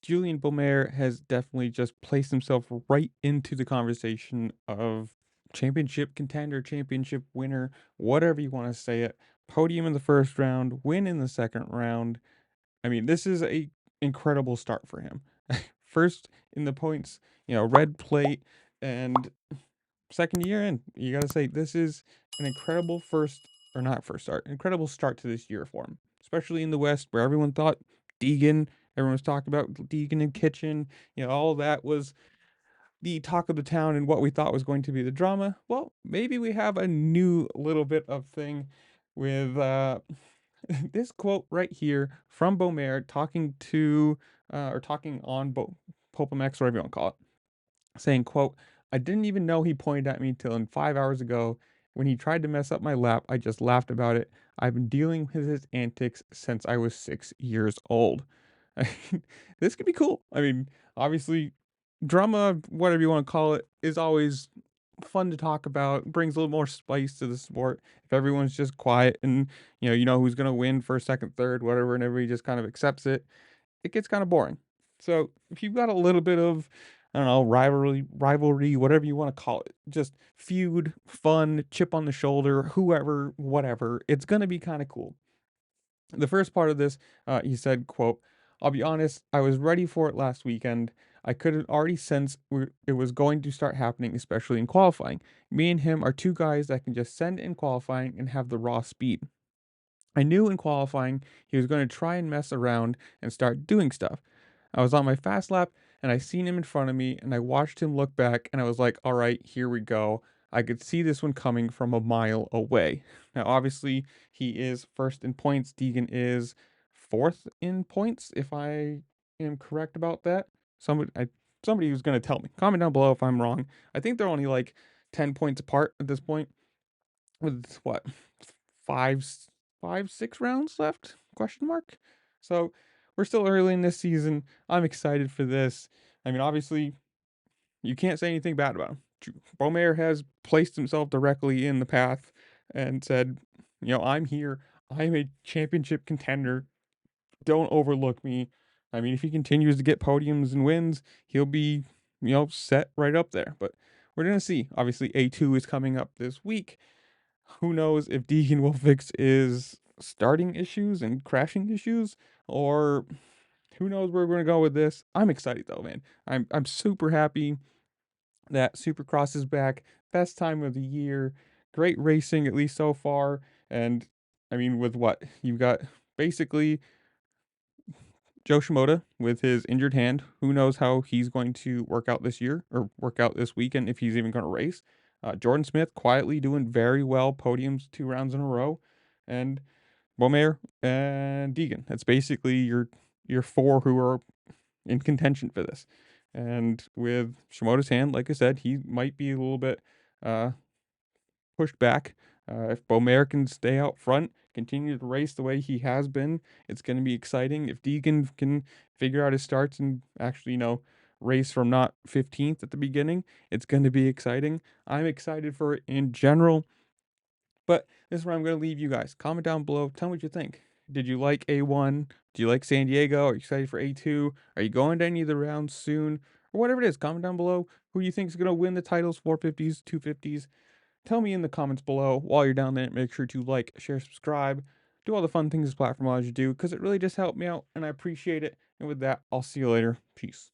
Julien Beaumer has definitely just placed himself right into the conversation of championship contender, championship winner, whatever you want to say it. Podium in the first round, win in the second round. I mean, this is a incredible start for him. First in the points, red plate, and second year in. You got to say this is an incredible first or not first start, incredible start to this year for him, especially in the West where everyone thought Deegan, everyone was talking about Deegan and Kitchen, all that was the talk of the town and what we thought was going to be the drama. Well, maybe we have a new little bit of thing with this quote right here from Beaumer talking to or talking on Popomex, whatever you want to call it, saying, quote, "I didn't even know he pointed at me till in 5 hours ago. When he tried to mess up my lap, I just laughed about it. I've been dealing with his antics since I was 6 years old." This could be cool. I mean, obviously, drama, whatever you want to call it, is always fun to talk about. Brings a little more spice to the sport. If everyone's just quiet and you know who's gonna win first, second, third, whatever, and everybody just kind of accepts it, it gets kind of boring. So if you've got a little bit of, I don't know, rivalry, whatever you want to call it, just feud, fun, chip on the shoulder, whoever, whatever, it's gonna be kind of cool. The first part of this, he said, quote, "I'll be honest, I was ready for it last weekend. I could already sense it was going to start happening, especially in qualifying. Me and him are two guys that can just send in qualifying and have the raw speed. I knew in qualifying he was going to try and mess around and start doing stuff. I was on my fast lap and I seen him in front of me and I watched him look back and I was like, all right, here we go. I could see this one coming from a mile away. Now, obviously, he is first in points. Deegan is fourth in points, if I am correct about that. Somebody who's going to tell me. Comment down below if I'm wrong. I think they're only like 10 points apart at this point with what, five, 6 rounds left? Question mark. So we're still early in this season. I'm excited for this. I mean, obviously, you can't say anything bad about him. Beaumer has placed himself directly in the path and said, I'm here. I'm a championship contender. Don't overlook me. I mean, if he continues to get podiums and wins, he'll be, set right up there. But we're going to see. Obviously, A2 is coming up this week. Who knows if Deegan will fix his starting issues and crashing issues, or who knows where we're gonna go with this. I'm excited though, man. I'm super happy that Supercross is back. Best time of the year. Great racing, at least so far. And I mean, with what you've got, basically Joe Shimoda with his injured hand. Who knows how he's going to work out this year or work out this weekend if he's even going to race. Jordan Smith quietly doing very well, podiums 2 rounds in a row, and Beaumer and Deegan. That's basically your four who are in contention for this. And with Shimoda's hand, like I said, he might be a little bit uh, pushed back. If Beaumer can stay out front, continue to race the way he has been, it's going to be exciting. If Deegan can figure out his starts and actually, race from not 15th at the beginning, it's going to be exciting. I'm excited for it in general. But this is where I'm going to leave you guys. Comment down below. Tell me what you think. Did you like A1? Do you like San Diego? Are you excited for A2? Are you going to any of the rounds soon? Or whatever it is, comment down below who you think is going to win the titles, 450s, 250s. Tell me in the comments below. While you're down there, make sure to like, share, subscribe, do all the fun things this platform allows you to do, because it really just helped me out, and I appreciate it. And with that, I'll see you later. Peace.